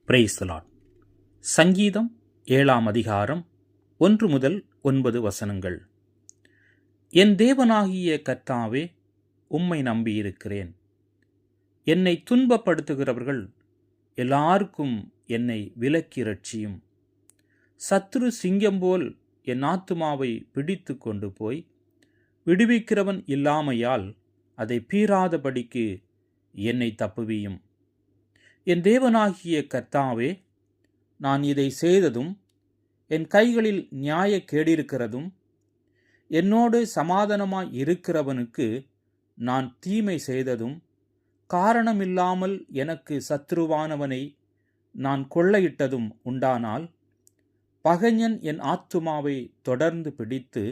Praise the Lord. சங்கீதம் 7ஆம் அதிகாரம் 1 முதல் 9 வசனங்கள். என் தேவனாகிய கர்த்தாவே, உம்மை நம்பியிருக்கிறேன். என்னை துன்பப்படுத்துகிறவர்கள் எல்லாருக்கும் என்னை விலக்கி இரட்சியும். சத்துரு சிங்கம் போல் என் ஆத்துமாவை பிடித்து கொண்டு போய் விடுவிக்கிறவன் இல்லாமையால் அதை பீறாதபடிக்கு என்னை தப்புவியும். என் தேவனாகிய கர்த்தாவே, நான் இதை செய்ததும் என் கைகளில் நியாய கேடிருக்கிறதும் என்னோடு சமாதானமாய் இருக்கிறவனுக்கு நான் தீமை செய்ததும் காரணமில்லாமல் எனக்கு சத்துருவானவனை நான் கொள்ளையிட்டதும் உண்டானால், பகைஞன் என் ஆத்துமாவை தொடர்ந்து பிடித்து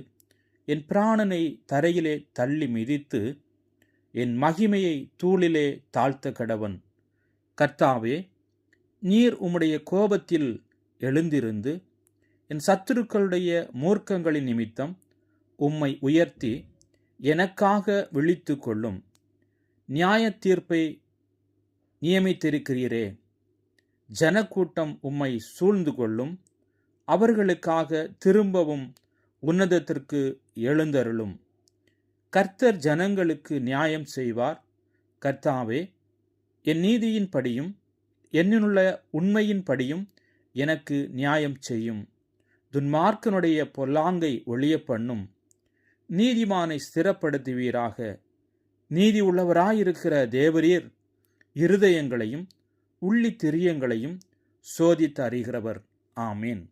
என் பிராணனை தரையிலே தள்ளி மிதித்து என் மகிமையை தூளிலே தாழ்த்த கடவன். கர்த்தாவே, நீர் உம்முடைய கோபத்தில் எழுந்திருந்து என் சத்துருக்களுடைய மூர்க்கங்களின் நிமித்தம் உம்மை உயர்த்தி எனக்காக விழித்து கொள்ளும். நியாய தீர்ப்பை நியமித்திருக்கிறீரே. ஜனக்கூட்டம் உம்மை சூழ்ந்து கொள்ளும். அவர்களுக்காக திரும்பவும் உன்னதத்திற்கு எழுந்தருளும். கர்த்தர் ஜனங்களுக்கு நியாயம் செய்வார். கர்த்தாவே, என் நீதியின்படியும் என்னிலுள்ள உண்மையின்படியும் எனக்கு நியாயம் செய்யும். துன்மார்க்கனுடைய பொல்லாங்கை ஒழிய பண்ணும். நீதிமானை ஸ்திரப்படுத்துவீராக. நீதி உள்ளவராயிருக்கிற தேவரீர் இருதயங்களையும் உள்ளி திரியங்களையும் சோதித்து அறிகிறவர். ஆமீன்.